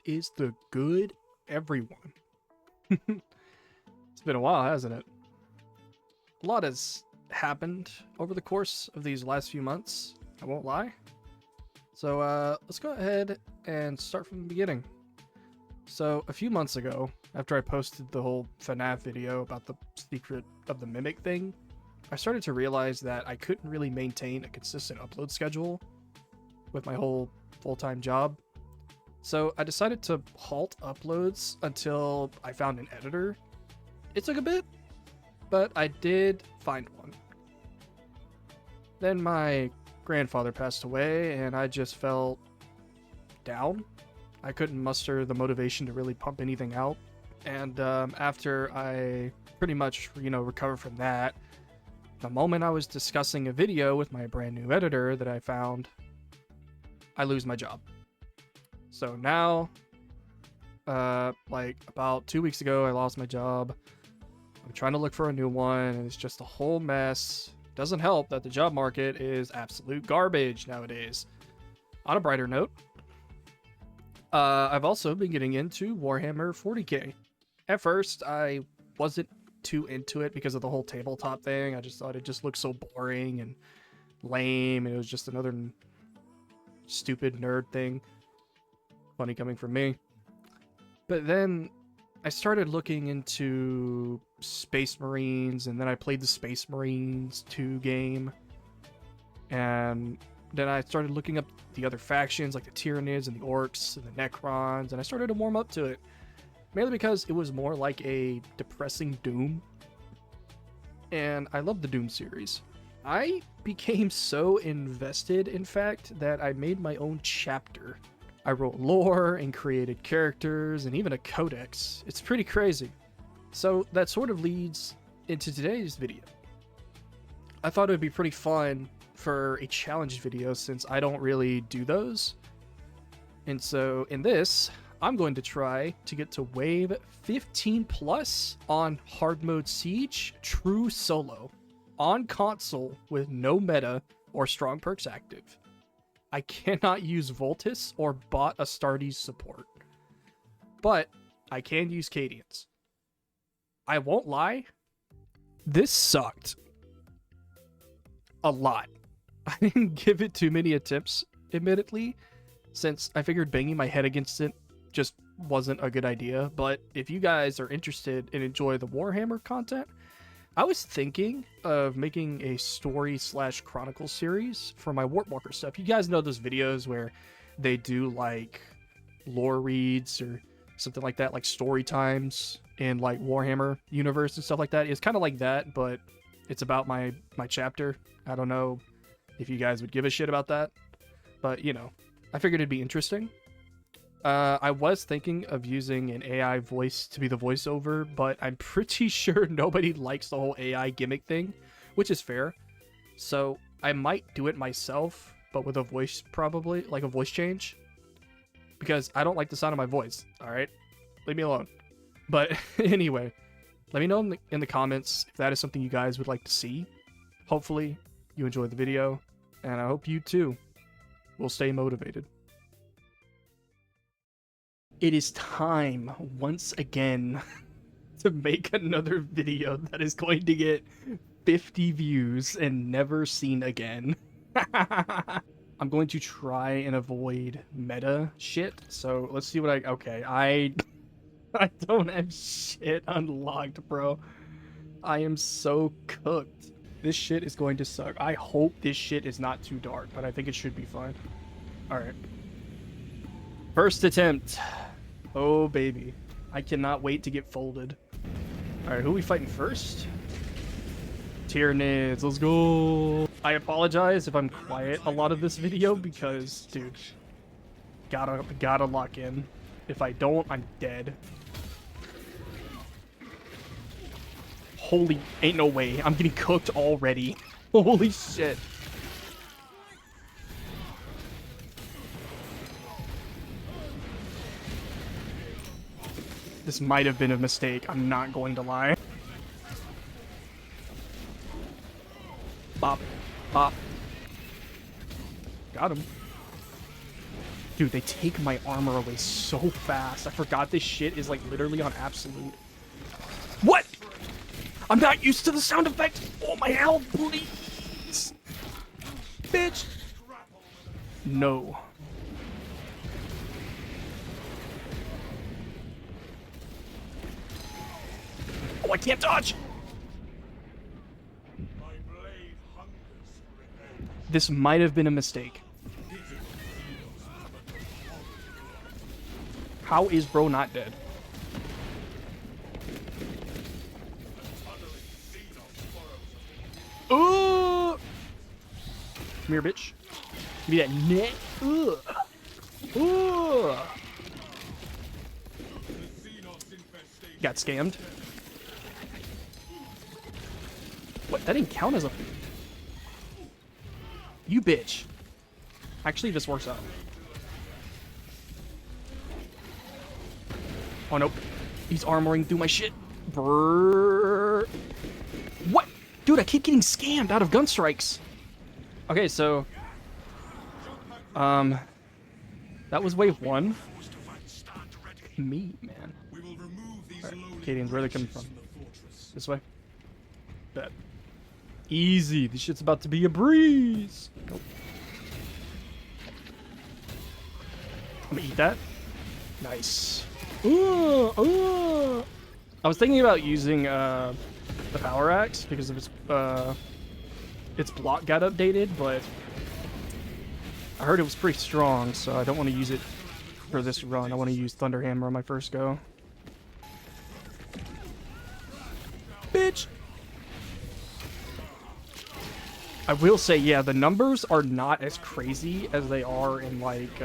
is the good, everyone? It's been a while, hasn't it? A lot has happened over the course of these last few months, I won't lie. So let's go ahead and start from the beginning. So a few months ago, after I posted the whole FNAF video about the secret of the mimic thing, I started to realize that I couldn't really maintain a consistent upload schedule with my whole full-time job. So I decided to halt uploads until I found an editor. It took a bit, but I did find one. Then my grandfather passed away and I just felt down. I couldn't muster the motivation to really pump anything out. And after I pretty much, recovered from that, the moment I was discussing a video with my brand new editor that I found, I lose my job. So now, like about 2 weeks ago, I lost my job. I'm trying to look for a new one, and it's just a whole mess. Doesn't help that the job market is absolute garbage nowadays. On a brighter note, I've also been getting into Warhammer 40k. At first, I wasn't too into it because of the whole tabletop thing. I just thought it just looked so boring and lame, and it was just another stupid nerd thing. Funny coming from me. But then I started looking into Space Marines, and then I played the Space Marines 2 game. And then I started looking up the other factions, like the Tyranids and the Orcs and the Necrons, and I started to warm up to it. Mainly because it was more like a depressing Doom. And I love the Doom series. I became so invested, in fact, that I made my own chapter. I wrote lore and created characters and even a codex. It's pretty crazy. So that sort of leads into today's video. I thought it would be pretty fun for a challenge video since I don't really do those. And so in this, I'm going to try to get to wave 15 plus on hard mode Siege true solo on console with no meta or strong perks active. I cannot use Voltus or bot Astartes support, but I can use Cadians. I won't lie, this sucked a lot. I didn't give it too many attempts, admittedly, since I figured banging my head against it just wasn't a good idea. But if you guys are interested and enjoy the Warhammer content, I was thinking of making a story/chronicle series for my Warpwalker stuff. You guys know those videos where they do like lore reads or something like that, like story times in like Warhammer universe and stuff like that. It's kind of like that, but it's about my chapter. I don't know if you guys would give a shit about that, but I figured it'd be interesting. I was thinking of using an AI voice to be the voiceover, but I'm pretty sure nobody likes the whole AI gimmick thing, which is fair. So I might do it myself, but with a voice, probably, like a voice change. Because I don't like the sound of my voice, alright? Leave me alone. But anyway, let me know in the comments if that is something you guys would like to see. Hopefully, you enjoyed the video, and I hope you too will stay motivated. It is time, once again, to make another video that is going to get 50 views and never seen again. I'm going to try and avoid meta shit, so let's see what okay, I don't have shit unlocked, bro. I am so cooked. This shit is going to suck. I hope this shit is not too dark, but I think it should be fine. Alright. First attempt. Oh, baby. I cannot wait to get folded. Alright, who are we fighting first? Tyranids, let's go. I apologize if I'm quiet a lot of this video because, dude, gotta lock in. If I don't, I'm dead. Holy, ain't no way. I'm getting cooked already. Holy shit. This might have been a mistake, I'm not going to lie. Bop. Bop. Got him. Dude, they take my armor away so fast. I forgot this shit is like literally on absolute. What? I'm not used to the sound effect. Oh, my health, please. Bitch. No. Oh, I can't dodge. This might have been a mistake. How is bro not dead? Ooh! Come here, bitch. Give me that net. Ooh. Ooh. Got scammed. What? That didn't count as a... You bitch. Actually, this works out. Oh, nope. He's armoring through my shit. Brrr. What? Dude, I keep getting scammed out of gun strikes. Okay, so... that was wave 1. Me, man. Right. Cadians, where are they coming from? This way? Bet. Easy. This shit's about to be a breeze. Nope. I'm gonna eat that. Nice. Ooh, ooh. I was thinking about using the power axe because of its block got updated, but I heard it was pretty strong, so I don't want to use it for this run. I want to use Thunder Hammer on my first go. Bitch. I will say, yeah, the numbers are not as crazy as they are in like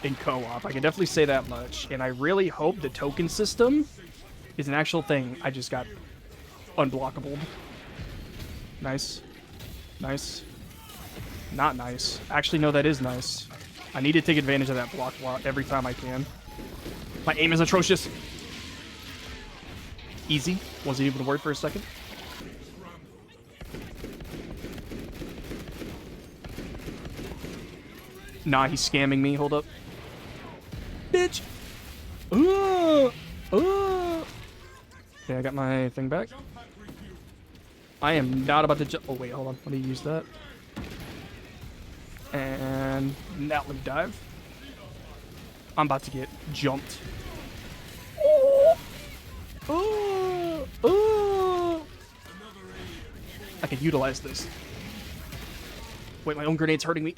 in co-op. I can definitely say that much, and I really hope the token system is an actual thing. I just got unblockable. Nice. Nice. Not nice. Actually, no, that is nice. I need to take advantage of that block every time I can. My aim is atrocious. Easy. Wasn't even a word for a second. Nah, he's scamming me. Hold up. Bitch! Okay, I got my thing back. I am not about to jump. Oh, wait, hold on. Let me use that. And now let me dive. I'm about to get jumped. Oh! Oh! Oh! I can utilize this. Wait, my own grenade's hurting me.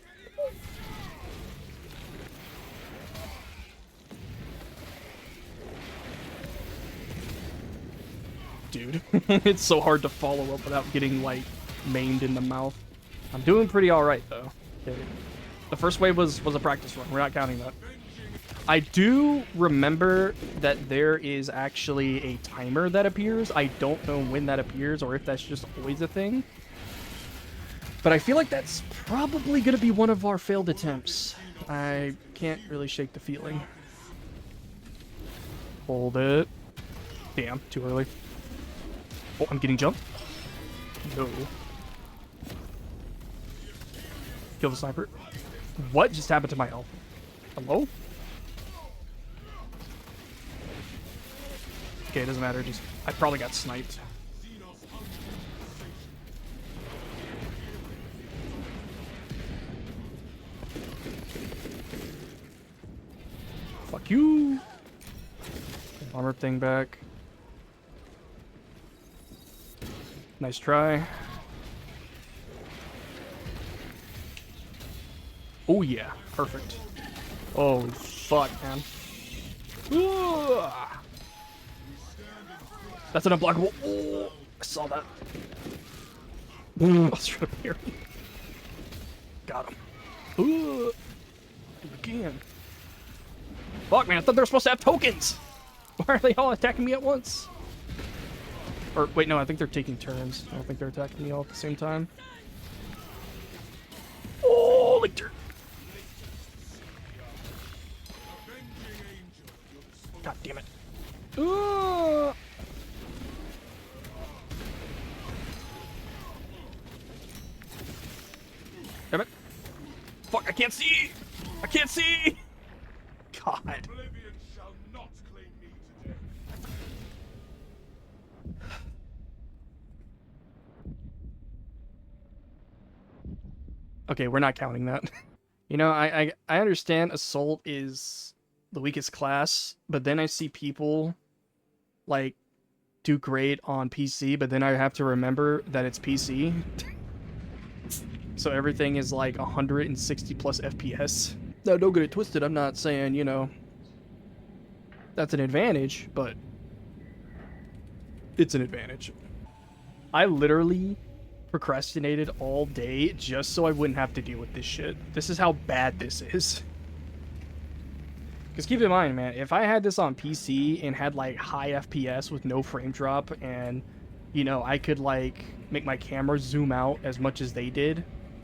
Dude, it's so hard to follow up without getting, like, maimed in the mouth. I'm doing pretty alright, though. Okay. The first wave was a practice run. We're not counting that. I do remember that there is actually a timer that appears. I don't know when that appears or if that's just always a thing. But I feel like that's probably going to be one of our failed attempts. I can't really shake the feeling. Hold it. Damn, too early. Oh, I'm getting jumped. No. Kill the sniper. What just happened to my health? Hello? Okay, it doesn't matter. Just I probably got sniped. Fuck you. Armor thing back. Nice try. Oh yeah, perfect. Holy fuck, man. Ooh. That's an unblockable. Oh, I saw that. Let's try to parry. Got him. Ooh. Again. Fuck, man, I thought they were supposed to have tokens. Why are they all attacking me at once? Or, wait, no, I think they're taking turns. I don't think they're attacking me all at the same time. Oh, like dirt. God damn it. Ooh. Damn it. Fuck, can't see! I can't see! God. Oblivion shall not claim me today. Okay, we're not counting that. You know, I understand Assault is the weakest class, but then I see people, like, do great on PC, but then I have to remember that it's PC. So everything is like 160 plus FPS. Now, don't get it twisted, I'm not saying, you know, that's an advantage, but it's an advantage. I literally procrastinated all day just so I wouldn't have to deal with this shit. This is how bad this is. Because keep in mind, man, if I had this on PC and had like high FPS with no frame drop and, you know, I could like make my camera zoom out as much as they did,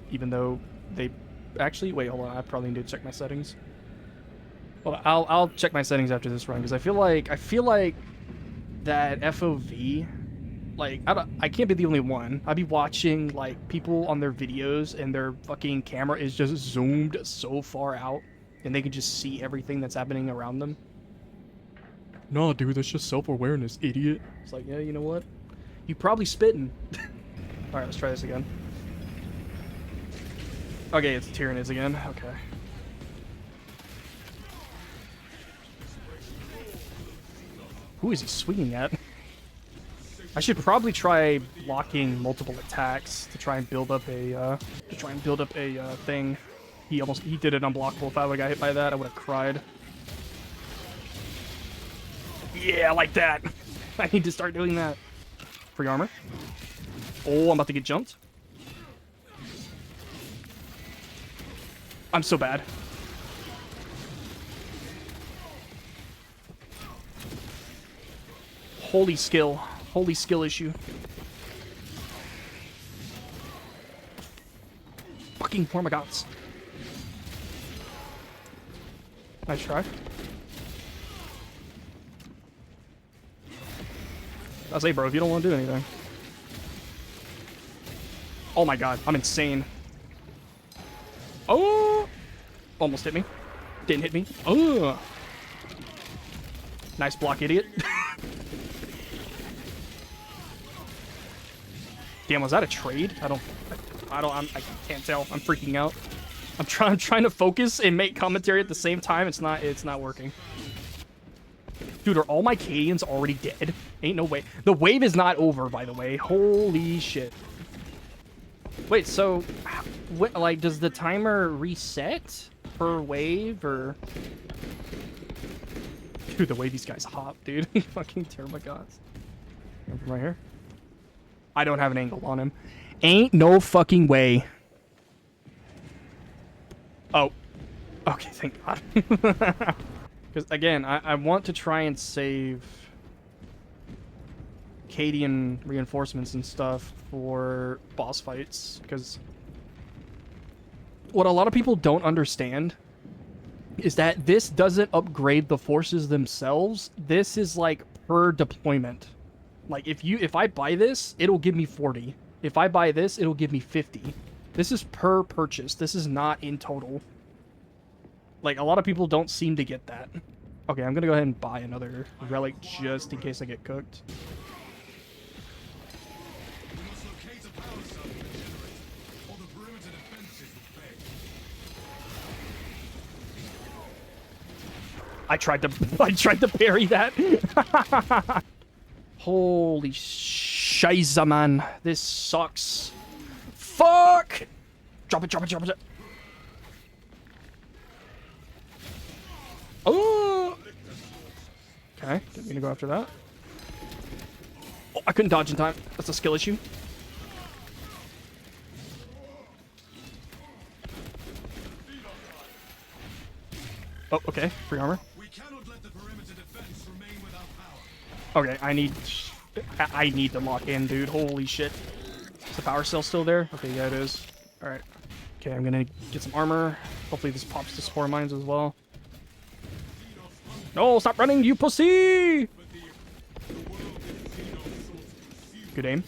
even though they actually, wait, hold on, I probably need to check my settings. Well, I'll check my settings after this run because I feel like that FOV, like, I can't be the only one. I'd be watching, like, people on their videos and their fucking camera is just zoomed so far out and they can just see everything that's happening around them. No, dude, that's just self-awareness, idiot. It's like, yeah, you know what? You probably spitting. Alright, let's try this again. Okay, it's Tyranids again. Okay. Who is he swinging at? I should probably try blocking multiple attacks to try and build up a thing. He did it unblockable. If I would have got hit by that, I would have cried. Yeah, like that. I need to start doing that. Free armor. Oh, I'm about to get jumped. I'm so bad. Holy skill. Holy skill issue. Fucking Hormagots. Nice try. I say, bro, if you don't want to do anything. Oh my god, I'm insane. Oh! Almost hit me. Didn't hit me. Oh! Nice block, idiot. Damn, was that a trade? I can't tell. I'm freaking out. I'm trying to focus and make commentary at the same time. It's not working. Dude, are all my Cadians already dead? Ain't no way. The wave is not over, by the way. Holy shit. Wait, so, what, like, does the timer reset per wave, or? Dude, the way these guys hop, dude. Fucking Termagots. From right here. I don't have an angle on him. Ain't no fucking way. Oh. Okay, thank God. Because, again, I want to try and save Cadian reinforcements and stuff for boss fights. Because what a lot of people don't understand is that this doesn't upgrade the forces themselves. This is, like, per deployment. Like, if I buy this, it'll give me 40. If I buy this, it'll give me 50. This is per purchase. This is not in total. Like, a lot of people don't seem to get that. Okay, I'm gonna go ahead and buy another relic just in case I get cooked. I tried to parry that. Holy shiza, man. This sucks. Fuck! Drop it, drop it, drop it. Oh! Okay, didn't mean to go after that. Oh, I couldn't dodge in time. That's a skill issue. Oh, okay. Free armor. Okay, I need to lock in, dude. Holy shit. Is the power cell still there? Okay, yeah, it is. Alright. Okay, I'm gonna get some armor. Hopefully this pops to spore mines as well. No, stop running, you pussy! Good aim.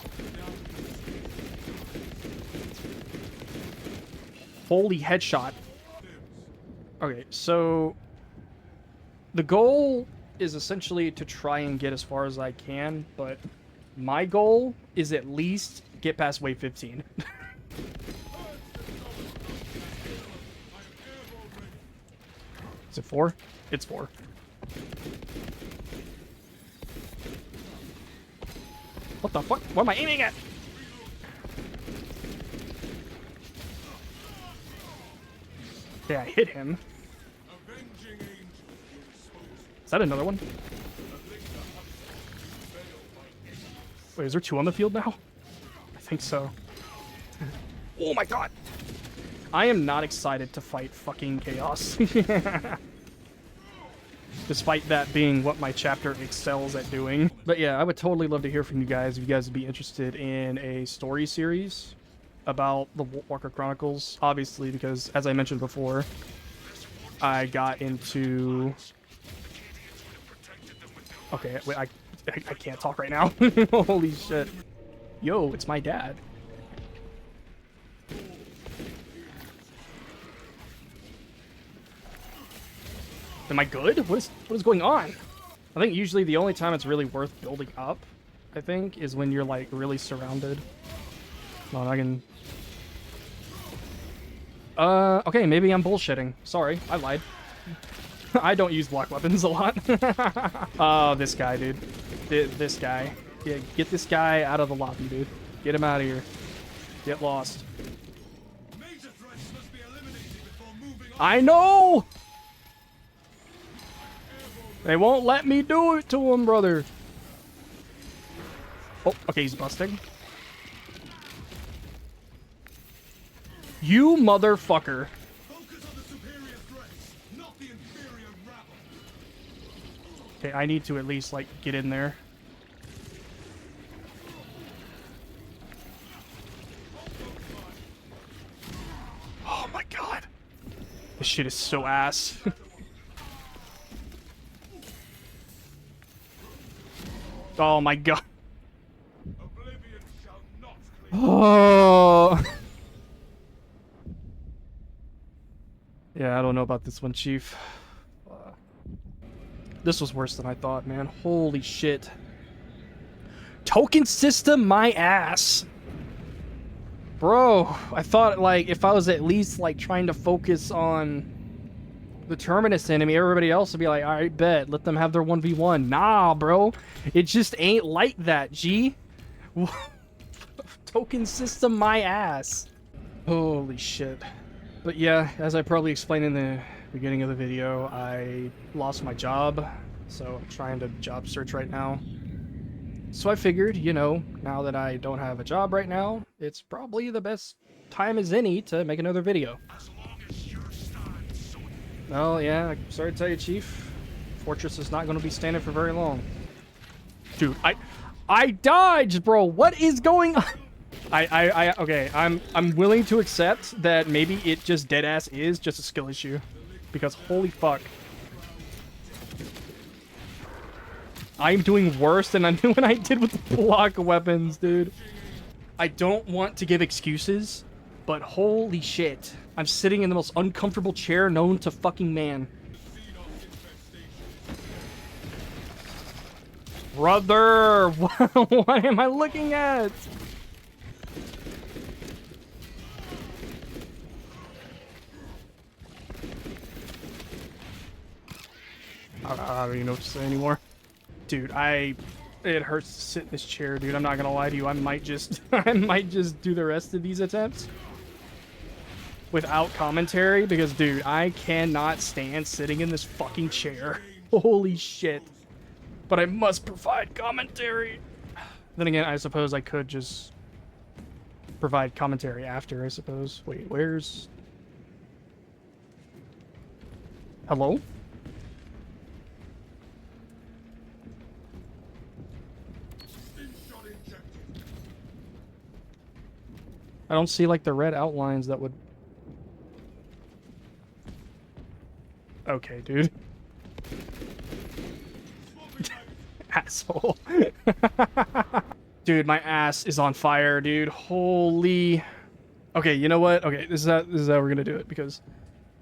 Holy headshot. Okay, so the goal is essentially to try and get as far as I can, but my goal is at least get past wave 15. Is it 4? It's 4. What the fuck? What am I aiming at? Yeah, I hit him. Is that another one? Wait, is there 2 on the field now? I think so. Oh my god! I am not excited to fight fucking Chaos. Despite that being what my chapter excels at doing. But yeah, I would totally love to hear from you guys if you guys would be interested in a story series about the Walker Chronicles. Obviously, because as I mentioned before, I got into... Okay, wait, I can't talk right now. Holy shit. Yo, it's my dad. Am I good? What is going on? I think usually the only time it's really worth building up, I think, is when you're like really surrounded. Come on, I can... okay, maybe I'm bullshitting. Sorry, I lied. I don't use block weapons a lot. Oh, this guy, dude. This guy. Yeah, get this guy out of the lobby, dude. Get him out of here. Get lost. I know! They won't let me do it to him, brother. Oh, okay, he's busting. You motherfucker. Okay, I need to at least, like, get in there. Oh my god. This shit is so ass. Oh my god. Oh. Yeah, I don't know about this one, Chief. This was worse than I thought, man. Holy shit. Token system, my ass. Bro, I thought, like, if I was at least, like, trying to focus on the Terminus enemy, everybody else would be like, alright, bet. Let them have their 1v1. Nah, bro. It just ain't like that, G. Token system, my ass. Holy shit. But yeah, as I probably explained in the beginning of the video, I lost my job, so I'm trying to job search right now. So I figured, you know, now that I don't have a job right now, it's probably the best time as any to make another video. Well, yeah, I'm sorry to tell you, Chief. Fortress is not going to be standing for very long. Dude, I dodged, bro. What is going on? Okay, I'm willing to accept that maybe it just deadass is just a skill issue. Because holy fuck. I'm doing worse than I knew when I did with the block weapons, dude. I don't want to give excuses, but holy shit. I'm sitting in the most uncomfortable chair known to fucking man. Brother! What am I looking at? I don't even know what to say anymore. Dude, it hurts to sit in this chair, dude. I'm not gonna lie to you. I might just do the rest of these attempts without commentary because, dude, I cannot stand sitting in this fucking chair. Holy shit. But I must provide commentary. Then again, I suppose I could just provide commentary after, I suppose. Wait, where's... Hello? I don't see, like, the red outlines that would... Okay, dude. Asshole. Dude, my ass is on fire, dude. Holy... Okay, you know what? Okay, this is how we're gonna do it, because...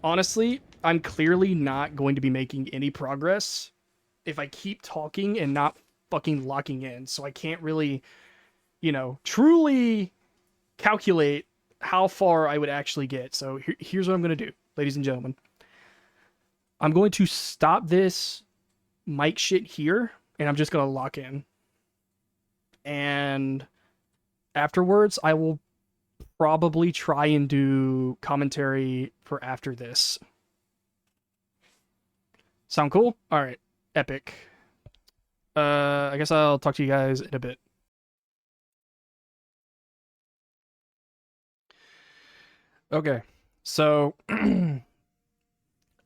Honestly, I'm clearly not going to be making any progress if I keep talking and not fucking locking in. So I can't really, truly calculate how far I would actually get. So here's what I'm going to do, ladies and gentlemen. I'm going to stop this mic shit here, and I'm just going to lock in. And afterwards, I will probably try and do commentary for after this. Sound cool? All right, epic. I guess I'll talk to you guys in a bit. Okay, so I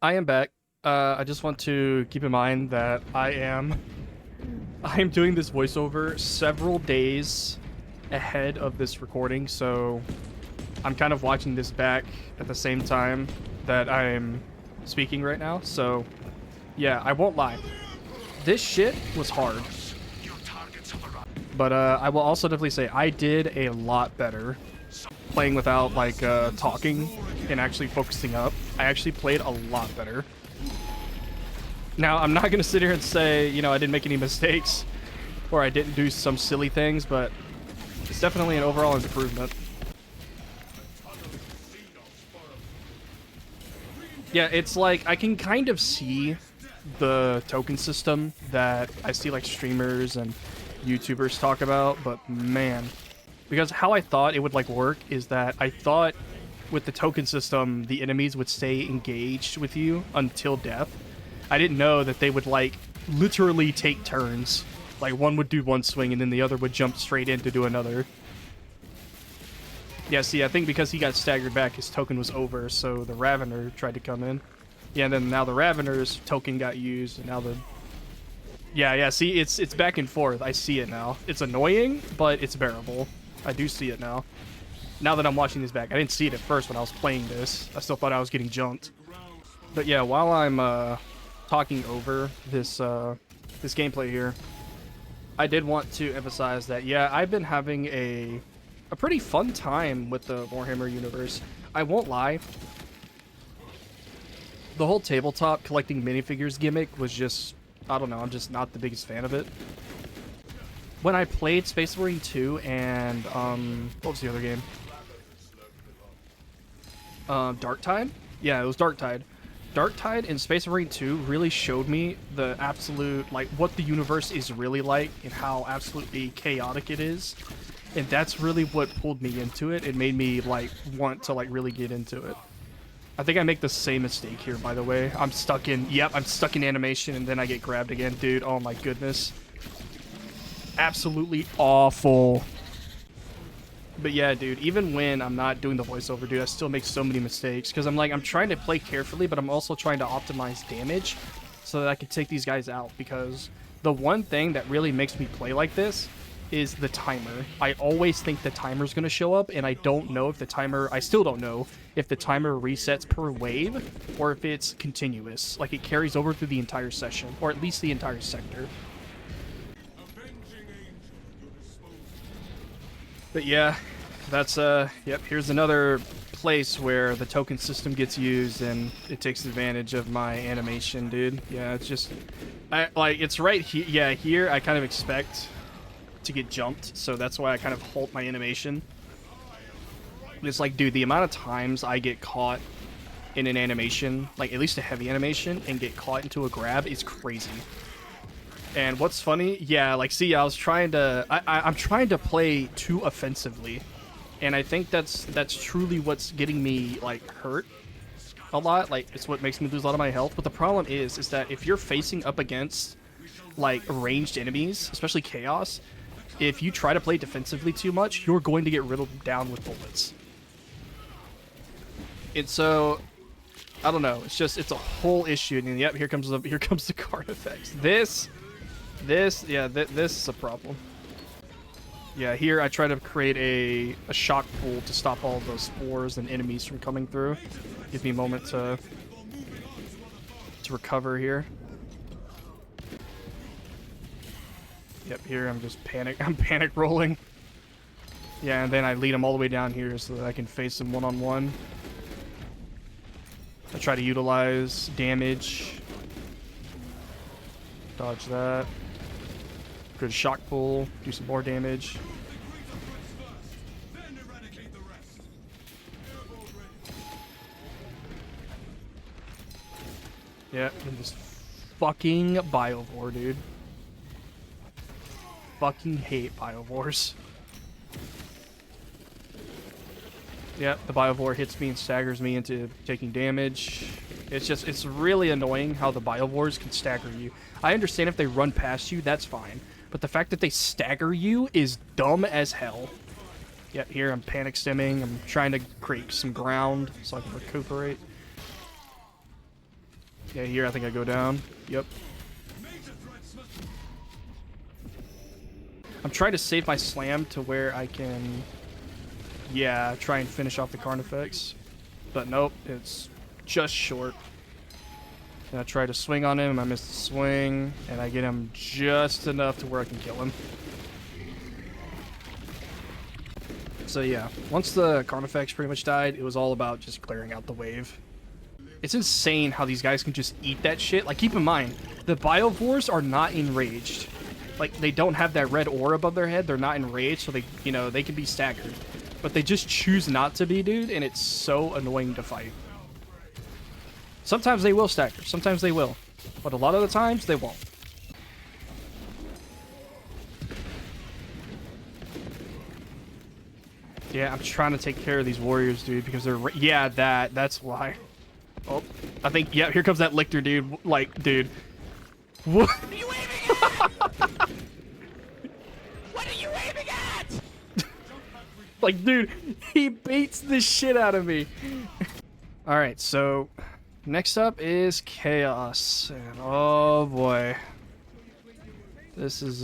am back. I just want to keep in mind that I am doing this voiceover several days ahead of this recording, so I'm kind of watching this back at the same time that I'm speaking right now. So yeah, I won't lie, this shit was hard, but I will also definitely say I did a lot better playing without like talking and actually focusing up. I actually played a lot better. Now, I'm not gonna sit here and say, I didn't make any mistakes or I didn't do some silly things, but it's definitely an overall improvement. Yeah, it's like I can kind of see the token system that I see like streamers and YouTubers talk about, but man, because how I thought it would like work is that I thought with the token system the enemies would stay engaged with you until death. I didn't know that they would like literally take turns. Like one would do one swing and then the other would jump straight in to do another. Yeah, see, I think because he got staggered back, his token was over, so the Ravener tried to come in. Yeah, and then now the Ravener's token got used, and now the... Yeah, see, it's back and forth. I see it now. It's annoying, but it's bearable. I do see it now. Now that I'm watching this back. I didn't see it at first when I was playing this. I still thought I was getting jumped. But yeah, while I'm talking over this this gameplay here, I did want to emphasize that, yeah, I've been having a pretty fun time with the Warhammer universe. I won't lie. The whole tabletop collecting minifigures gimmick was just, I don't know, I'm just not the biggest fan of it. When I played Space Marine 2 and, what was the other game? Darktide? Yeah, it was Darktide. Darktide and Space Marine 2 really showed me the absolute, like, what the universe is really like and how absolutely chaotic it is. And that's really what pulled me into it. It made me, like, want to, like, really get into it. I think I make the same mistake here, by the way. I'm stuck in animation and then I get grabbed again. Dude, oh my goodness. Absolutely awful. But yeah, dude, even when I'm not doing the voiceover, dude, I still make so many mistakes. Because I'm trying to play carefully, but I'm also trying to optimize damage so that I can take these guys out. Because the one thing that really makes me play like this is the timer. I always think the timer's going to show up, and I don't know if the timer... I still don't know if the timer resets per wave or if it's continuous. Like, it carries over through the entire session, or at least the entire sector. But yeah, that's, yep, here's another place where the token system gets used and it takes advantage of my animation, dude. Yeah, it's just... it's right here. Yeah, here I kind of expect to get jumped, so that's why I kind of halt my animation. It's like, dude, the amount of times I get caught in an animation, like at least a heavy animation, and get caught into a grab is crazy. And what's funny, yeah, like, see, I was trying to, I'm trying to play too offensively, and I think that's truly what's getting me, like, hurt a lot. Like, it's what makes me lose a lot of my health. But the problem is that if you're facing up against, like, ranged enemies, especially Chaos, if you try to play defensively too much, you're going to get riddled down with bullets. And so, I don't know, it's just, it's a whole issue. And yep, here comes the card effects. This is a problem. Yeah, here I try to create a shock pool to stop all those spores and enemies from coming through. Give me a moment to recover here. Yep, here I'm panic rolling. Yeah, and then I lead them all the way down here so that I can face them one-on-one. I try to utilize damage. Dodge that. Good shock pull. Do some more damage. Yeah, and this fucking biovore, dude. Fucking hate biovores. Yep, the biovore hits me and staggers me into taking damage. It's really annoying how the biovores can stagger you. I understand if they run past you, that's fine. But the fact that they stagger you is dumb as hell. Yep, here I'm panic stimming. I'm trying to create some ground so I can recuperate. Yeah, here I think I go down. Yep. I'm trying to save my slam to where I can, yeah, try and finish off the Carnifex. But nope, it's just short. And I try to swing on him, I miss the swing, and I get him just enough to where I can kill him. So yeah, once the Carnifex pretty much died, it was all about just clearing out the wave. It's insane how these guys can just eat that shit. Like, keep in mind, the biovores are not enraged. Like, they don't have that red aura above their head. They're not enraged, so they, you know, they can be staggered. But they just choose not to be, dude, and it's so annoying to fight. Sometimes they will stagger. Sometimes they will. But a lot of the times, they won't. Yeah, I'm trying to take care of these warriors, dude, because they're... Yeah, that's why. Oh, I think... Yeah, here comes that Lictor, dude. Like, dude. What? What are you aiming at? What are you aiming at? Like, dude, he beats the shit out of me. Alright, so... Next up is Chaos. And oh boy. This is,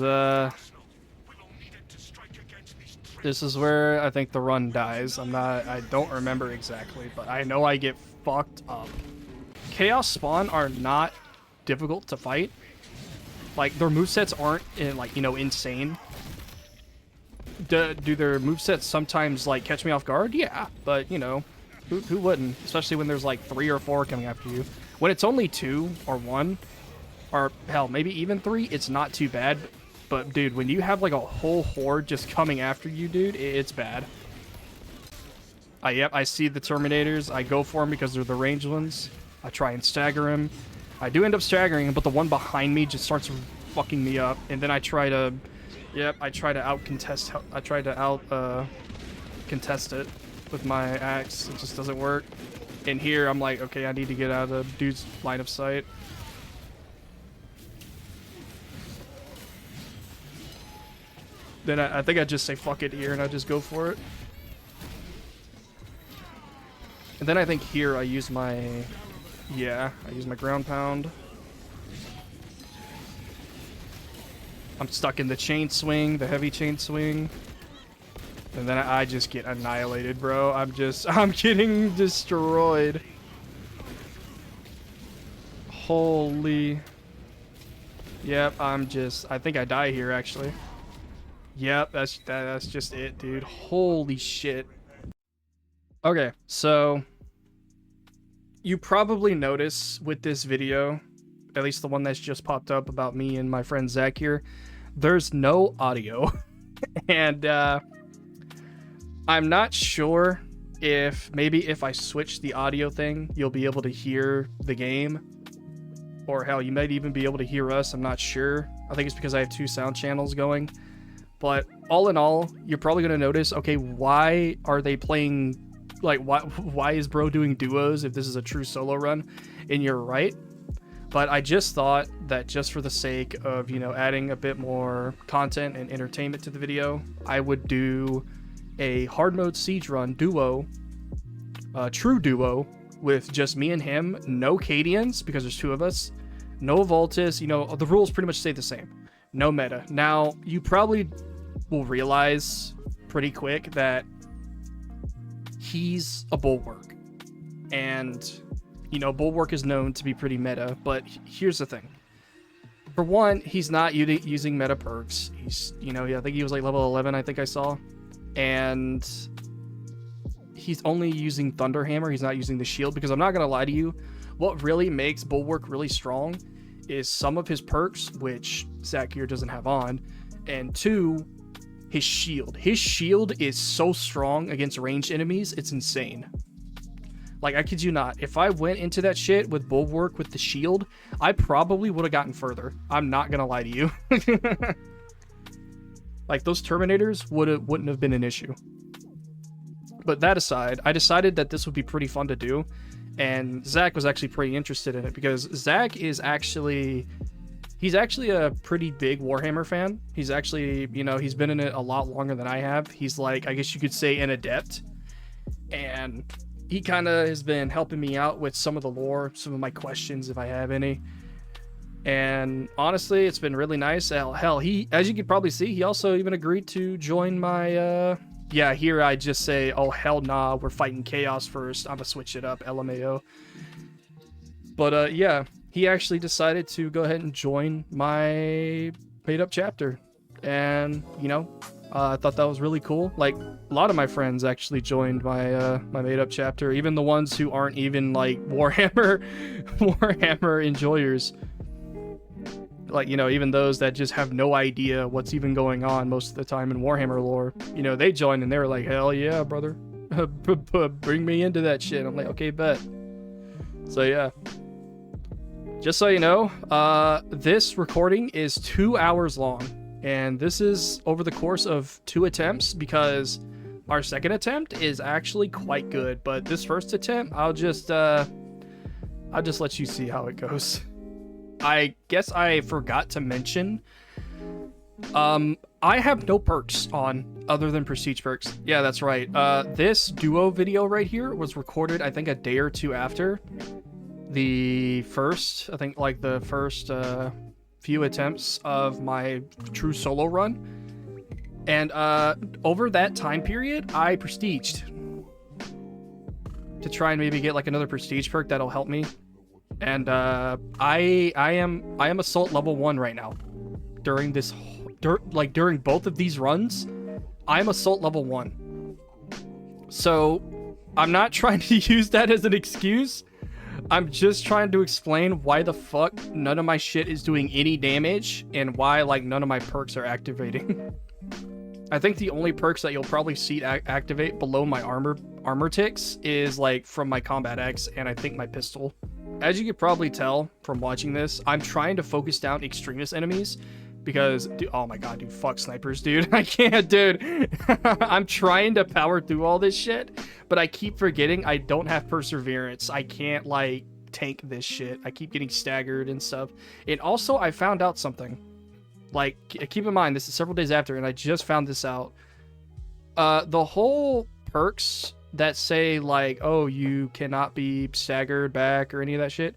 This is where I think the run dies. I don't remember exactly, but I know I get fucked up. Chaos spawn are not difficult to fight. Like, their movesets aren't, like, you know, insane. Do their movesets sometimes, like, catch me off guard? Yeah, but, you know, who wouldn't? Especially when there's, like, 3 or 4 coming after you. When it's only 2 or 1, or, hell, maybe even 3, it's not too bad. But, dude, when you have, like, a whole horde just coming after you, dude, it's bad. Yep, I see the Terminators. I go for them because they're the ranged ones. I try and stagger him. I do end up staggering him, but the one behind me just starts fucking me up. And then I try to... Yep, I try to out-contest... I try to out-contest it with my axe. It just doesn't work. And here, I'm like, okay, I need to get out of the dude's line of sight. Then I think I just say fuck it here and I just go for it. And then I think here I use my... Yeah, I use my ground pound. I'm stuck in the chain swing, the heavy chain swing. And then I just get annihilated, bro. I'm getting destroyed. Holy... Yep, I think I die here, actually. Yep, that's just it, dude. Holy shit. Okay, so you probably notice with this video, at least the one that's just popped up about me and my friend Zack here, there's no audio. And I'm not sure if maybe if I switch the audio thing, you'll be able to hear the game. Or hell, you might even be able to hear us. I'm not sure. I think it's because I have 2 sound channels going. But all in all, you're probably going to notice, okay, why are they playing, like, why is bro doing duos if this is a true solo run? And you're right. But I just thought that just for the sake of, you know, adding a bit more content and entertainment to the video, I would do a hard mode siege run duo, true duo, with just me and him, no Cadians, because there's 2 of us, no Voltus, you know, the rules pretty much stay the same. No meta. Now, you probably will realize pretty quick that he's a Bulwark. And, you know, Bulwark is known to be pretty meta, but here's the thing. For one, he's not using meta perks. He's, you know, I think he was like level 11, I think I saw. And he's only using Thunder Hammer. He's not using the shield, because I'm not gonna lie to you, what really makes Bulwark really strong is some of his perks, which Zack here doesn't have on, and 2, his shield. His shield is so strong against ranged enemies, it's insane. Like, I kid you not, if I went into that shit with Bulwark with the shield, I probably would have gotten further. I'm not gonna lie to you. Like, those Terminators wouldn't have been an issue. But that aside, I decided that this would be pretty fun to do, and Zack was actually pretty interested in it, because Zack is actually... he's actually a pretty big Warhammer fan. He's actually, you know, he's been in it a lot longer than I have. He's like, I guess you could say, an adept. And he kind of has been helping me out with some of the lore, some of my questions, if I have any. And honestly, it's been really nice. Hell, he, as you could probably see, he also even agreed to join my, yeah, here I just say, oh, hell nah, we're fighting chaos first. I'm gonna switch it up, LMAO. But, yeah, he actually decided to go ahead and join my made-up chapter. And, you know, I thought that was really cool. Like, a lot of my friends actually joined my my made-up chapter, even the ones who aren't even, like, Warhammer enjoyers. Like, you know, even those that just have no idea what's even going on most of the time in Warhammer lore. You know, they joined and they were like, hell yeah, brother. Bring me into that shit. I'm like, okay, bet. So, yeah. Just so you know, this recording is 2 hours long. And this is over the course of 2 attempts, because our second attempt is actually quite good. But this first attempt, I'll just let you see how it goes. I guess I forgot to mention, I have no perks on other than prestige perks. Yeah, that's right. This duo video right here was recorded, I think, a day or 2 after the first, I think, like the first few attempts of my true solo run. And over that time period, I prestiged to try and maybe get like another prestige perk that'll help me. And I am assault level 1 right now. During this, during both of these runs, I'm assault level 1. So I'm not trying to use that as an excuse. I'm just trying to explain why the fuck none of my shit is doing any damage, and why, like, none of my perks are activating. I think the only perks that you'll probably see activate below my armor ticks is, like, from my Combat X and I think my pistol. As you could probably tell from watching this, I'm trying to focus down extremist enemies, because, dude, oh my god, dude, fuck snipers, dude. I can't, dude. I'm trying to power through all this shit, but I keep forgetting I don't have perseverance. I can't, like, tank this shit. I keep getting staggered and stuff. And also, I found out something. Like, keep in mind, this is several days after, and I just found this out. The whole perks that say, like, oh, you cannot be staggered back or any of that shit,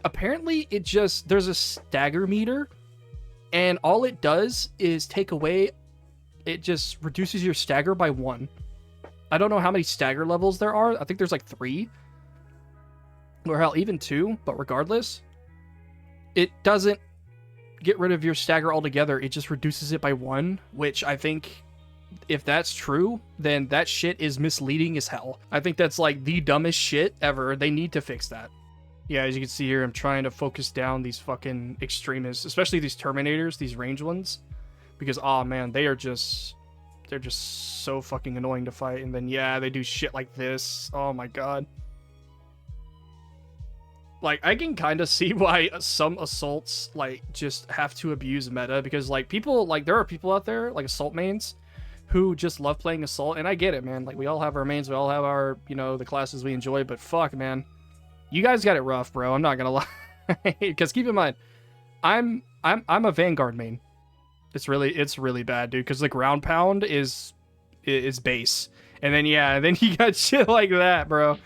apparently it just, there's a stagger meter, and all it does is take away, it just reduces your stagger by 1. I don't know how many stagger levels there are. I think there's like 3. Or hell, even 2. But regardless, it doesn't get rid of your stagger altogether. It just reduces it by 1, which I think, if that's true, then that shit is misleading as hell. I think that's like the dumbest shit ever. They need to fix that. Yeah, as you can see here, I'm trying to focus down these fucking extremists, especially these Terminators, these ranged ones, because, oh man, they're just so fucking annoying to fight. And then, yeah, they do shit like this. Oh my god. Like, I can kind of see why some assaults, like, just have to abuse meta, because, like, people, like, there are people out there, like, assault mains, who just love playing assault, and I get it, man. Like, we all have our mains, we all have our, you know, the classes we enjoy, but fuck, man. You guys got it rough, bro. I'm not gonna lie. Because keep in mind, I'm a Vanguard main. It's really bad, dude. Because the ground pound is base, and then yeah, then you got shit like that, bro.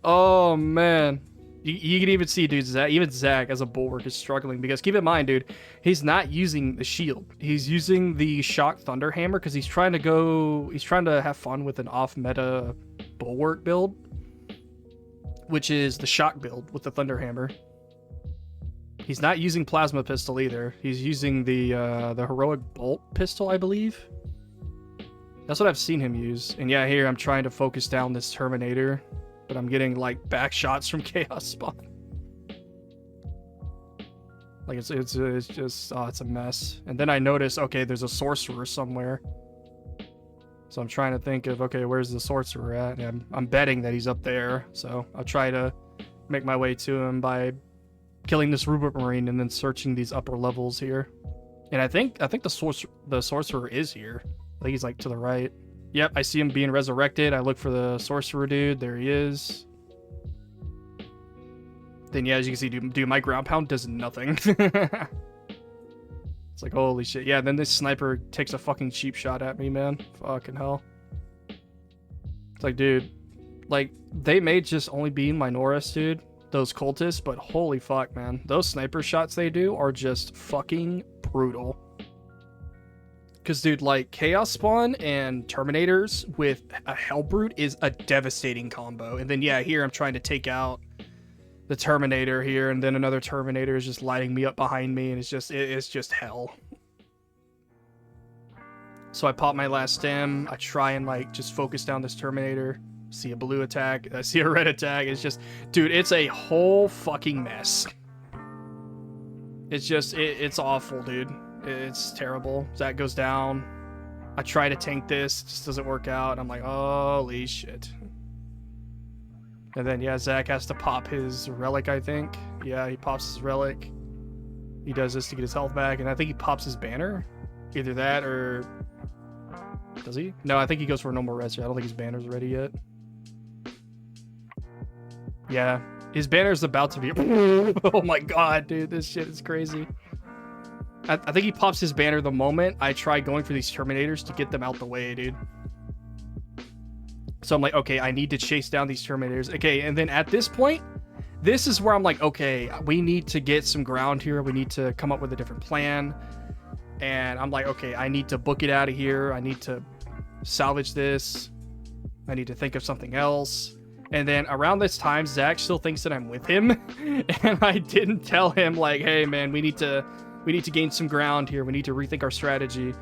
Oh man, you can even see, dude. Even Zack as a bulwark is struggling, because keep in mind, dude, he's not using the shield. He's using the shock thunder hammer, because he's trying to have fun with an off meta bulwark build, which is the shock build with the thunder hammer. He's not using plasma pistol either. He's using the heroic bolt pistol, I believe. That's what I've seen him use. And yeah, here I'm trying to focus down this Terminator, but I'm getting like back shots from Chaos Spawn. Like it's just it's a mess. And then I notice, okay, there's a sorcerer somewhere. So I'm trying to think of, okay, where's the sorcerer at? And I'm betting that he's up there. So I'll try to make my way to him by killing this Rupert Marine and then searching these upper levels here. And I think the sorcerer is here. I think he's like to the right. Yep, I see him being resurrected. I look for the sorcerer dude. There he is. Then yeah, as you can see, dude, my ground pound does nothing. It's like, holy shit. Yeah, then this sniper takes a fucking cheap shot at me, man. Fucking hell. It's like, dude, like, they may just only be Minoris, dude, those cultists, but holy fuck, man. Those sniper shots they do are just fucking brutal. Because, dude, like, Chaos Spawn and Terminators with a Hellbrute is a devastating combo. And then, yeah, here I'm trying to take out the Terminator here, and then another Terminator is just lighting me up behind me, and it's just hell. So I pop my last stem. I try and, like, just focus down this Terminator. See a blue attack. I see a red attack. It's just, dude, it's a whole fucking mess. It's just, it's awful, dude. It's terrible. Zack goes down. I try to tank this. It just doesn't work out. I'm like, holy shit. And then, yeah, Zack has to pop his relic, I think. Yeah, he pops his relic. He does this to get his health back, and I think he pops his banner. Either that, or... Does he? No, I think he goes for a normal res. I don't think his banner's ready yet. Yeah, his banner's about to be... Oh my god, dude, this shit is crazy. I think he pops his banner the moment I try going for these Terminators to get them out the way, dude. So I'm like, okay, I need to chase down these Terminators. Okay, and then at this point, this is where I'm like, okay, we need to get some ground here. We need to come up with a different plan. And I'm like, okay, I need to book it out of here. I need to salvage this. I need to think of something else. And then around this time, Zack still thinks that I'm with him. And I didn't tell him, like, hey, man, we need to gain some ground here. We need to rethink our strategy.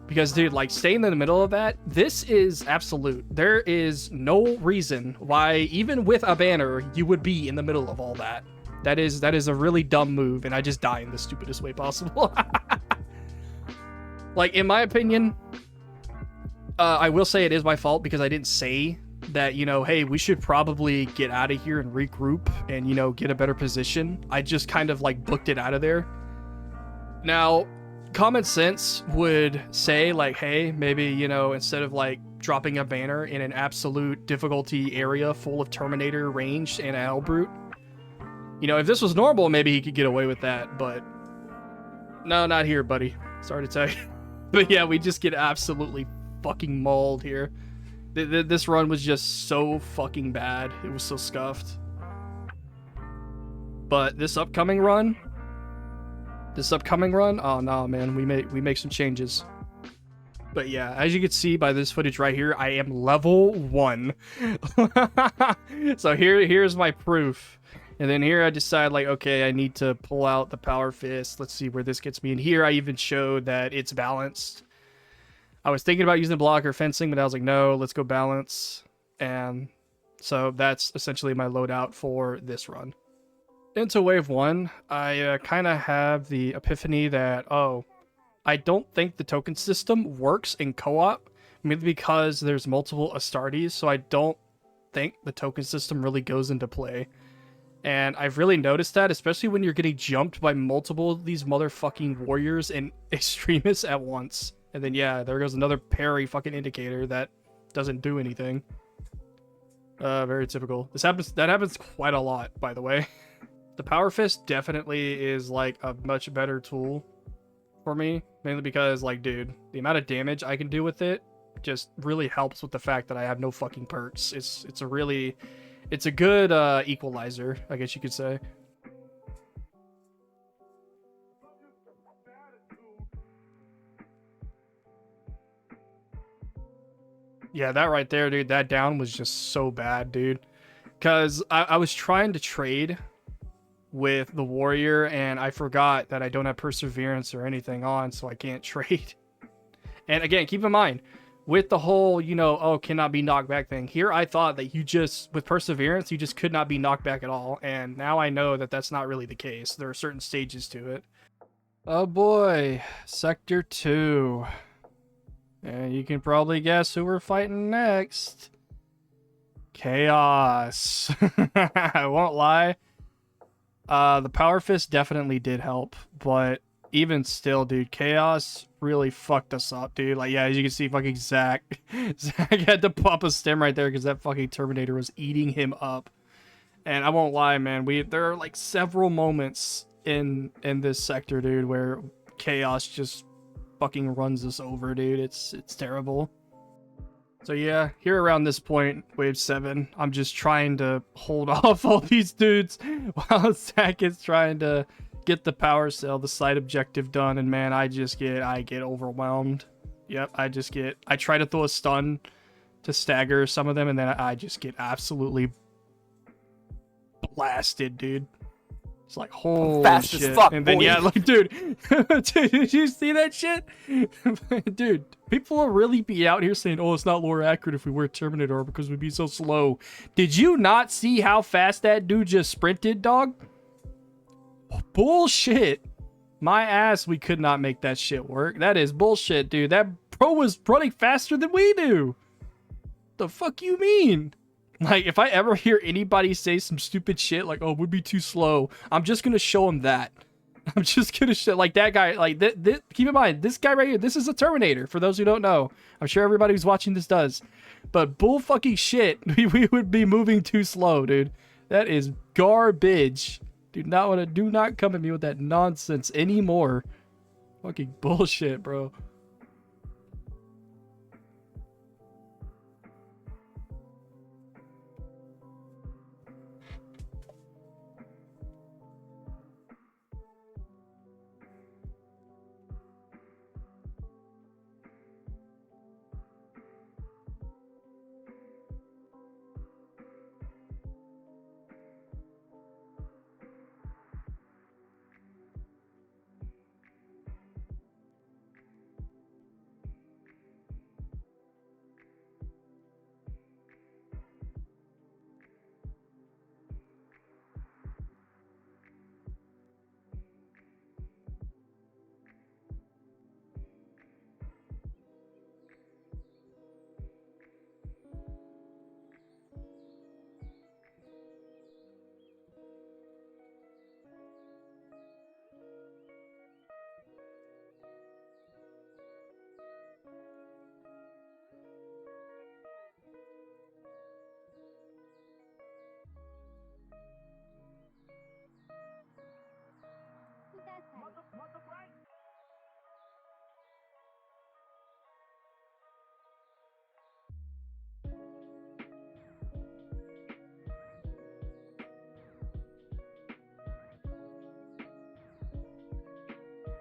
Because, dude, like, staying in the middle of that, this is absolute. There is no reason why, even with a banner, you would be in the middle of all that. That is a really dumb move, and I just die in the stupidest way possible. Like, in my opinion, I will say it is my fault because I didn't say that, you know, hey, we should probably get out of here and regroup and, you know, get a better position. I just kind of, like, booked it out of there. Now... common sense would say, like, hey, maybe, you know, instead of, like, dropping a banner in an absolute difficulty area full of Terminator ranged and a Hellbrute, you know, if this was normal, maybe he could get away with that, but no, not here, buddy. Sorry to tell you. But yeah, we just get absolutely fucking mauled here. This run was just so fucking bad. It was so scuffed. But this upcoming run, oh no, man, we make some changes. But yeah, as you can see by this footage right here, I am level 1. So here's my proof. And then here I decide, like, okay, I need to pull out the power fist. Let's see where this gets me. And here I even showed that it's balanced. I was thinking about using block or fencing, but I was like, no, let's go balance. And so that's essentially my loadout for this run. Into wave 1, I kind of have the epiphany that, oh, I don't think the token system works in co-op, mainly because there's multiple Astartes, so I don't think the token system really goes into play. And I've really noticed that, especially when you're getting jumped by multiple of these motherfucking warriors and extremists at once. And then, yeah, there goes another parry fucking indicator that doesn't do anything. Very typical. That happens quite a lot, by the way. The Power Fist definitely is, like, a much better tool for me. Mainly because, like, dude, the amount of damage I can do with it just really helps with the fact that I have no fucking perks. It's a good equalizer, I guess you could say. Yeah, that right there, dude, that down was just so bad, dude. Because I was trying to trade with the warrior, and I forgot that I don't have perseverance or anything on, so I can't trade. And again, keep in mind, with the whole, you know, oh, cannot be knocked back thing. Here, I thought that you just, with perseverance, you just could not be knocked back at all. And now I know that that's not really the case. There are certain stages to it. Oh boy, Sector 2. And you can probably guess who we're fighting next. Chaos. I won't lie. The Power Fist definitely did help, but even still, dude, Chaos really fucked us up, dude. Like, yeah, as you can see, fucking Zack. Zack had to pop a stem right there because that fucking Terminator was eating him up. And I won't lie, man, there are like several moments in this sector, dude, where Chaos just fucking runs us over, dude. It's terrible. So yeah, here around this point, wave 7, I'm just trying to hold off all these dudes while Zack is trying to get the power cell, the side objective done, and man, I get overwhelmed. Yep, I try to throw a stun to stagger some of them, and then I just get absolutely blasted, dude. It's like, holy fast shit. as fuck, And then, boy. yeah, like, dude, did you see that shit? Dude, people will really be out here saying, oh, it's not lore accurate if we wear Terminator because we'd be so slow. Did you not see how fast that dude just sprinted, dog? Bullshit. My ass, we could not make that shit work. That is bullshit, dude. That pro was running faster than we do. The fuck you mean? Like, if I ever hear anybody say some stupid shit like, oh, we'd be too slow, I'm just gonna show him that. I'm just gonna show, like, that guy, like, keep in mind, this guy right here, this is a Terminator, for those who don't know. I'm sure everybody who's watching this does. But bull fucking shit, we would be moving too slow, dude. That is garbage. Do not come at me with that nonsense anymore. Fucking bullshit, bro.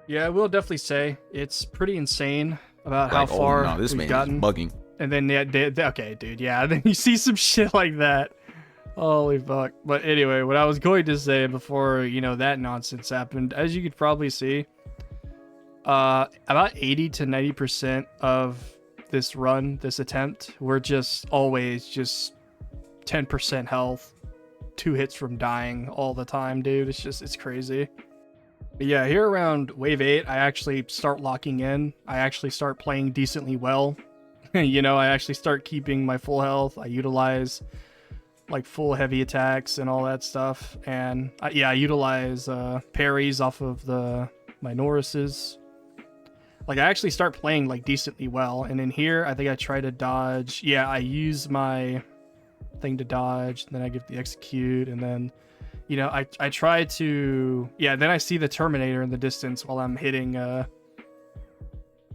Yeah, I will definitely say it's pretty insane about how far oh, no, this we've man gotten. is bugging. And then, yeah, okay, dude, yeah, then you see some shit like that. Holy fuck. But anyway, what I was going to say before, you know, that nonsense happened, as you could probably see, about 80 to 90% of this run, this attempt, we're just always just 10% health, 2 hits from dying all the time, dude. It's crazy. But yeah, here around wave 8, I actually start locking in. I actually start playing decently well. You know, I actually start keeping my full health. I utilize like full heavy attacks and all that stuff. And I utilize parries off of my Norrises. Like, I actually start playing like decently well. And in here, I think I try to dodge. Yeah, I use my thing to dodge, and then I give the execute, and then, you know, I try to, yeah, then I see the Terminator in the distance while I'm hitting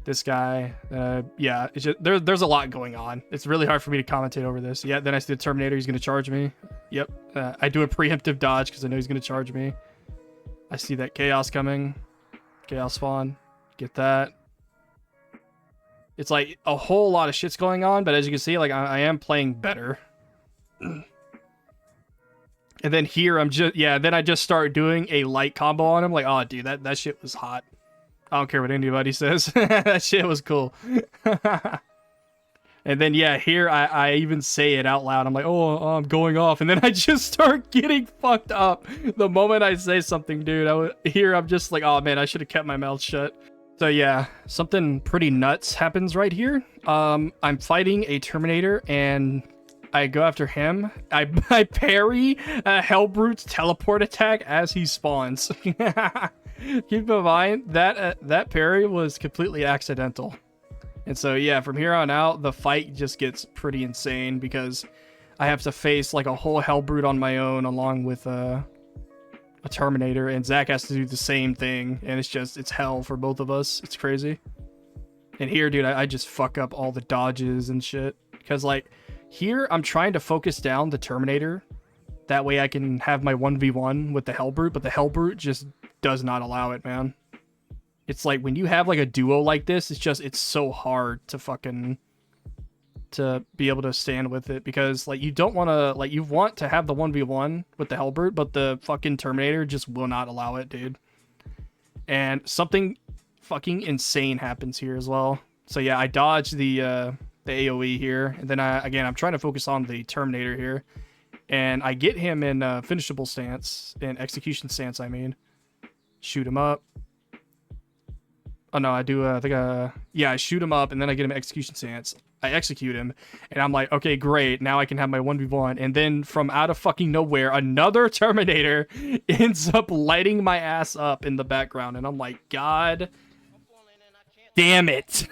this guy. Yeah, it's just, there's a lot going on. It's really hard for me to commentate over this. Yeah, then I see the Terminator. He's going to charge me. Yep. I do a preemptive dodge because I know he's going to charge me. I see that Chaos coming. Chaos spawn. Get that. It's like a whole lot of shit's going on, but as you can see, like, I am playing better. And then here then I just start doing a light combo on him. Like, oh, dude, that shit was hot. I don't care what anybody says. That shit was cool. And then, yeah, here I even say it out loud. I'm like, oh, I'm going off. And then I just start getting fucked up the moment I say something, dude. Here I'm just like, oh, man, I should have kept my mouth shut. So, yeah, something pretty nuts happens right here. I'm fighting a Terminator, and I go after him. I parry Hellbrute's teleport attack as he spawns. Keep in mind, that parry was completely accidental. And so, yeah, from here on out, the fight just gets pretty insane because I have to face like a whole Hellbrute on my own along with a Terminator, and Zack has to do the same thing, and it's hell for both of us. It's crazy. And here, dude, I just fuck up all the dodges and shit. Because, like, here I'm trying to focus down the Terminator. That way I can have my 1v1 with the Hellbrute, but the Hellbrute just does not allow it, man. It's like when you have like a duo like this, it's so hard to be able to stand with it, because like you want to have the 1v1 with the Hellbrute, but the fucking Terminator just will not allow it, dude. And something fucking insane happens here as well. So yeah, I dodge the AoE here, and then I'm trying to focus on the Terminator here, and I get him in finishable stance, in execution stance, I mean. Shoot him up. Oh no, I do, I shoot him up, and then I get him execution stance. I execute him, and I'm like, okay, great, now I can have my 1v1, and then from out of fucking nowhere, another Terminator ends up lighting my ass up in the background, and I'm like, God damn it.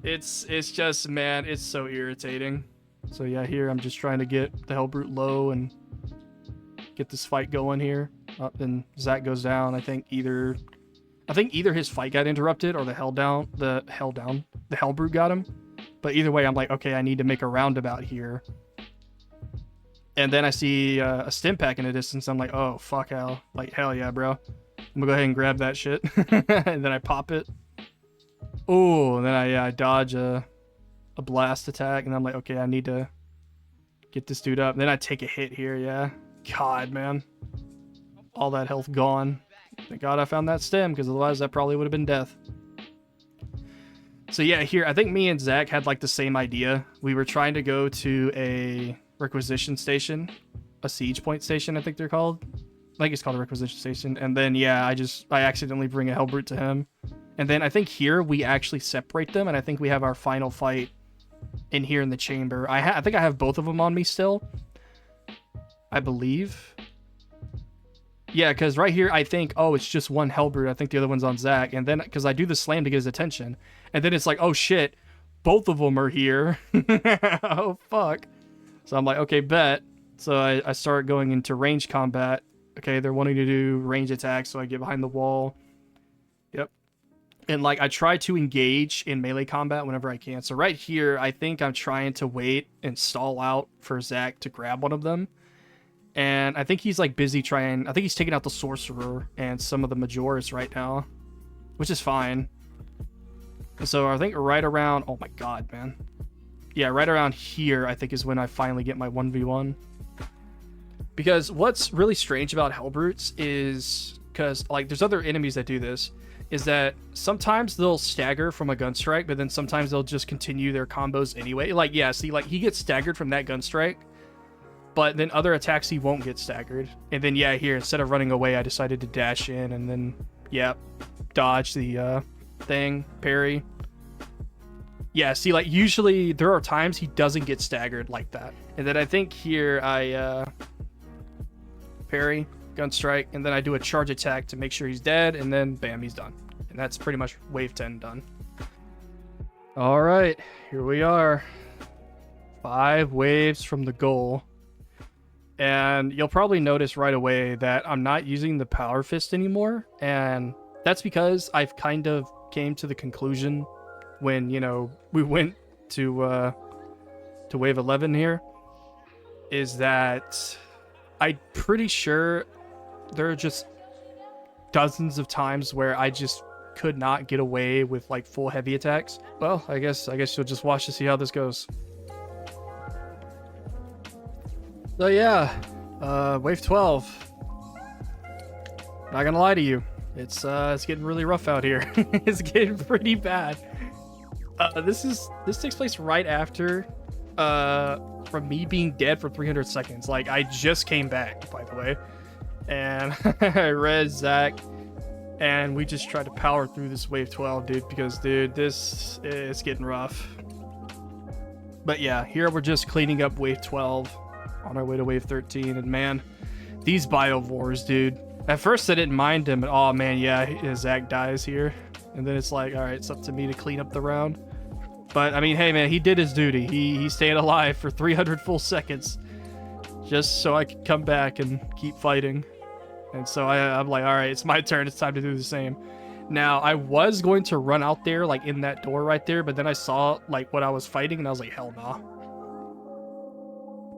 It's just, man, it's so irritating. So yeah, here I'm just trying to get the Hellbrute low and get this fight going here. Up, and Zack goes down. I think either his fight got interrupted or the Hellbrute got him. But either way, I'm like, okay, I need to make a roundabout here. And then I see a stim pack in the distance. I'm like, oh, fuck, hell yeah, bro. I'm gonna go ahead and grab that shit. And then I pop it. Oh, and then I dodge a blast attack. And I'm like, okay, I need to get this dude up. And then I take a hit here, yeah. God, man. All that health gone. Thank God I found that stem, because otherwise that probably would have been death. So yeah, here, I think me and Zack had like the same idea. We were trying to go to a requisition station, a siege point station, I think they're called. I think it's called a requisition station. And then, yeah, I accidentally bring a Hellbrute to him. And then I think here we actually separate them, and I think we have our final fight in here in the chamber. I think I have both of them on me still, I believe. Yeah, because right here, I think, oh, it's just one Hellbrute. I think the other one's on Zack. And then, because I do the slam to get his attention. And then it's like, oh, shit. Both of them are here. Oh, fuck. So I'm like, okay, bet. So I start going into range combat. Okay, they're wanting to do range attacks, so I get behind the wall. Yep. And, like, I try to engage in melee combat whenever I can. So right here, I think I'm trying to wait and stall out for Zack to grab one of them. And I think he's like busy I think he's taking out the Sorcerer and some of the Majoris right now, which is fine. So I think right around, oh my God, man. Yeah, right around here, I think is when I finally get my 1v1. Because what's really strange about Hellbrutes is, because like there's other enemies that do this, is that sometimes they'll stagger from a gun strike, but then sometimes they'll just continue their combos anyway. Like, yeah, see, like he gets staggered from that gun strike, but then other attacks he won't get staggered. And then, yeah, here, instead of running away, I decided to dash in and then, yeah, dodge the thing, parry. Yeah, see, like, usually there are times he doesn't get staggered like that. And then I think here I parry, gun strike, and then I do a charge attack to make sure he's dead, and then, bam, he's done. And that's pretty much wave 10 done. All right, here we are. 5 waves from the goal. And you'll probably notice right away that I'm not using the Power Fist anymore. And that's because I've kind of came to the conclusion when, you know, we went to wave 11 here, is that I'm pretty sure there are just dozens of times where I just could not get away with like full heavy attacks. Well, I guess you'll just watch to see how this goes. So yeah, wave 12. Not gonna lie to you, it's getting really rough out here. It's getting pretty bad. This takes place right after from me being dead for 300 seconds. Like, I just came back, by the way, and I read Zack, and we just tried to power through this wave 12, dude, because, dude, this is getting rough. But yeah, here we're just cleaning up wave 12 on our way to wave 13, and man, these biovores, dude. At first I didn't mind him, and oh man, yeah, Zack dies here, and then it's like, all right, it's up to me to clean up the round. But I mean, hey man, he did his duty. He stayed alive for 300 full seconds just so I could come back and keep fighting. And so I'm like, all right, it's my turn. It's time to do the same. Now, I was going to run out there, like in that door right there, but then I saw like what I was fighting, and I was like, hell nah.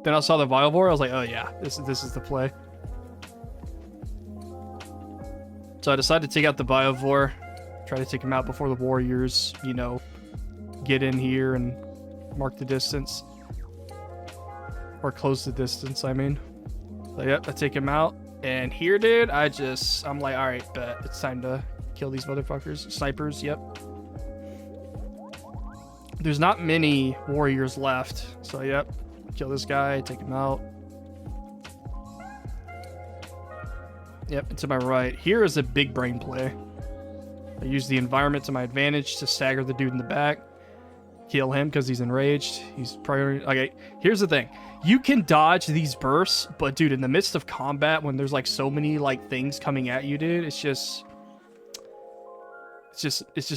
Then I saw the Biovore. I was like, oh yeah, this is the play. So I decided to take out the Biovore, try to take him out before the warriors, you know, get in here and mark the distance. Or close the distance, I mean. So yep, I take him out. And here, dude, I'm like, all right, bet. It's time to kill these motherfuckers. Snipers, yep. There's not many warriors left. So yep, kill this guy, take him out. Yep, and to my right. Here is a big brain play. I use the environment to my advantage to stagger the dude in the back. Kill him because he's enraged. He's priority. Okay, here's the thing. You can dodge these bursts, but dude, in the midst of combat, when there's like so many like things coming at you, dude, it's just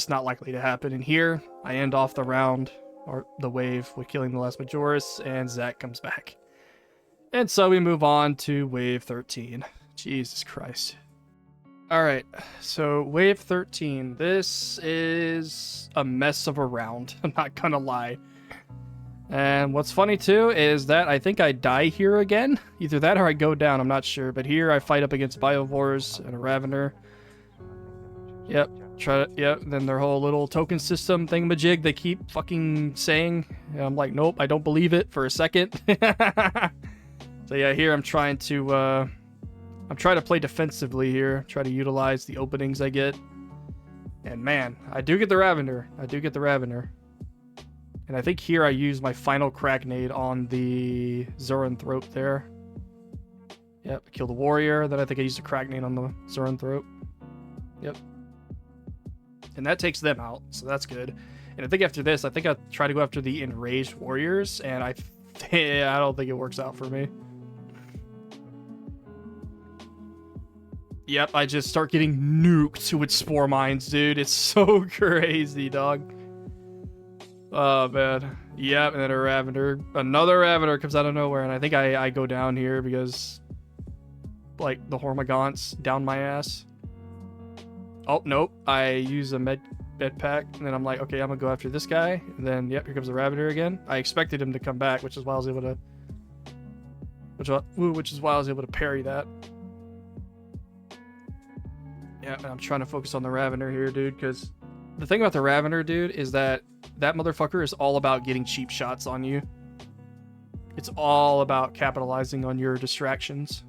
not likely to happen. And here, I end off the round or the wave with killing the last Majoris, and Zack comes back. And so we move on to wave 13. Jesus Christ. Alright, so wave 13. This is a mess of a round. I'm not gonna lie. And what's funny too is that I think I die here again. Either that or I go down, I'm not sure. But here I fight up against Biovores and a Ravener. Yep, then their whole little token system thingamajig they keep fucking saying. And I'm like, nope, I don't believe it for a second. So yeah, here I'm trying to play defensively here. Try to utilize the openings I get. And man, I do get the Ravener. And I think here I use my final crack nade on the Zoranthrope there. Yep, kill the warrior. Then I think I used a crack nade on the Zoranthrope. Yep. And that takes them out, so that's good. And I think after this, I think I'll try to go after the enraged warriors, and I don't think it works out for me. Yep, I just start getting nuked with spore mines, dude. It's so crazy, dog. Oh, man. Yep, and then another Ravener comes out of nowhere, and I think I go down here because, like, the Hormagaunts down my ass. Oh, nope. I use a med pack, and then I'm like, okay, I'm gonna go after this guy. And then, yep, here comes the Ravener again. I expected him to come back, which is why I was able to parry that. Yeah, and I'm trying to focus on the Ravener here, dude, because the thing about the Ravener, dude, is that motherfucker is all about getting cheap shots on you. It's all about capitalizing on your distractions.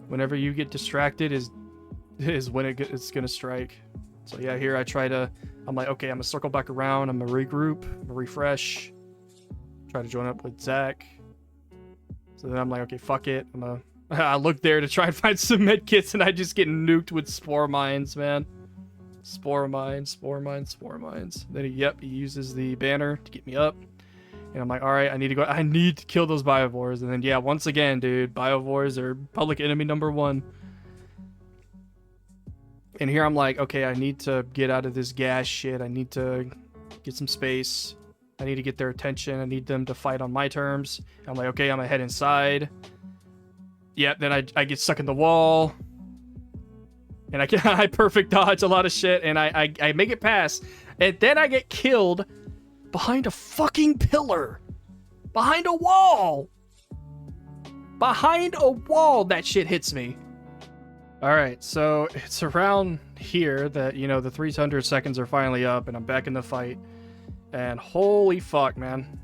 Whenever you get distracted is when it's gonna strike. So yeah, here I'm like, okay, I'm gonna circle back around, I'm gonna regroup, I'm gonna refresh, try to join up with Zack. So then I'm like, okay, fuck it. I look there to try and find some med kits, and I just get nuked with spore mines, man. Spore mines. Then he uses the banner to get me up. And I'm like, all right, I need to kill those Biovores. And then, yeah, once again, dude, Biovores are public enemy number 1. And here I'm like, okay, I need to get out of this gas shit. I need to get some space. I need to get their attention. I need them to fight on my terms. I'm like, okay, I'm gonna head inside. Yeah, then I get stuck in the wall. And I perfect dodge a lot of shit, and I make it past. And then I get killed behind a fucking pillar. Behind a wall. That shit hits me. Alright, so it's around here that, you know, the 300 seconds are finally up, and I'm back in the fight. And holy fuck, man.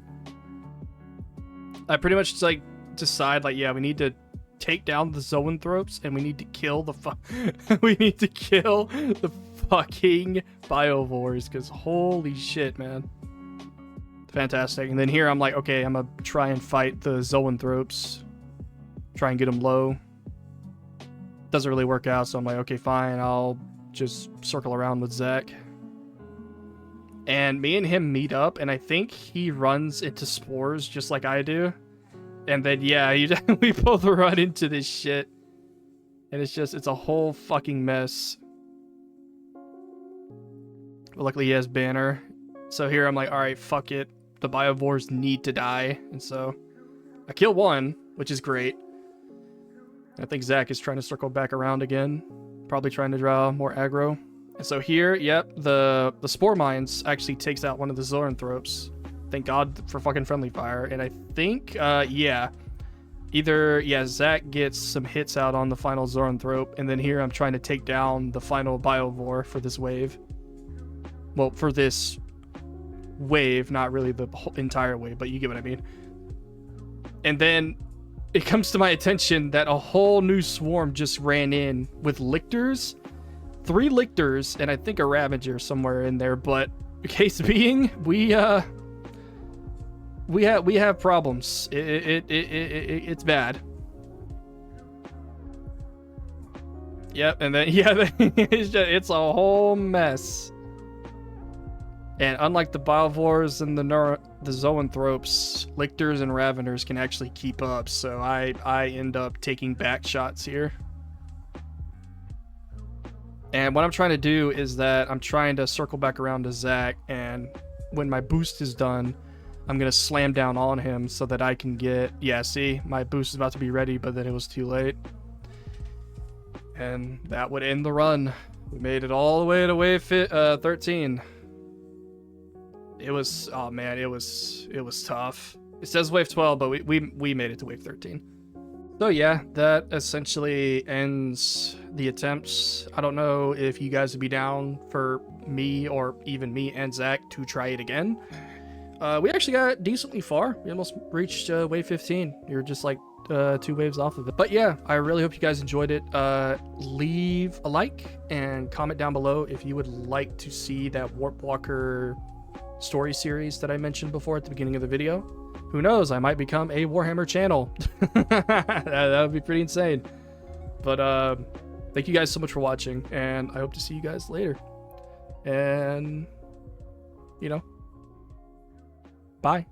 I pretty much, like, decide, like, yeah, we need to take down the Zoanthropes, and we need to kill the fucking biovores, because holy shit, man. Fantastic. And then here I'm like, okay, I'm gonna try and fight the zoanthropes. Try and get them low. Doesn't really work out, so I'm like, okay, fine, I'll just circle around with Zack. And me and him meet up, and I think he runs into spores just like I do. And then, yeah, we both run into this shit. And it's a whole fucking mess. But luckily he has banner. So here I'm like, alright, fuck it. The biovores need to die. And so I kill one, which is great. I think Zack is trying to circle back around again. Probably trying to draw more aggro. And so here, yep, the Spore Mines actually takes out one of the Zoanthropes. Thank God for fucking Friendly Fire. And I think, yeah. Either, yeah, Zack gets some hits out on the final Zoanthrope, and then here I'm trying to take down the final Biovore for this wave. Well, for this wave, not really the whole entire wave, but you get what I mean. And then it comes to my attention that a whole new swarm just ran in with Lictors. 3 Lictors, and I think a Ravager somewhere in there, but case being, we have problems. It's bad. Yep, and then yeah, it's a whole mess. And unlike the Biovores and the Zoanthropes, Lictors and Raveners can actually keep up, so I end up taking back shots here. And what I'm trying to do is that I'm trying to circle back around to Zack, and when my boost is done, I'm going to slam down on him so that I can get... Yeah, see? My boost is about to be ready, but then it was too late. And that would end the run. We made it all the way to wave 13. It was... Oh, man, it was tough. It says wave 12, but we made it to wave 13. So yeah, that essentially ends the attempts. I don't know if you guys would be down for me or even me and Zack to try it again. We actually got decently far. We almost reached wave 15. You're just like 2 waves off of it. But yeah, I really hope you guys enjoyed it. Leave a like and comment down below if you would like to see that Warp Walker story series that I mentioned before at the beginning of the video. Who knows, I might become a Warhammer channel. that would be pretty insane. But thank you guys so much for watching, and I hope to see you guys later. And, you know, bye.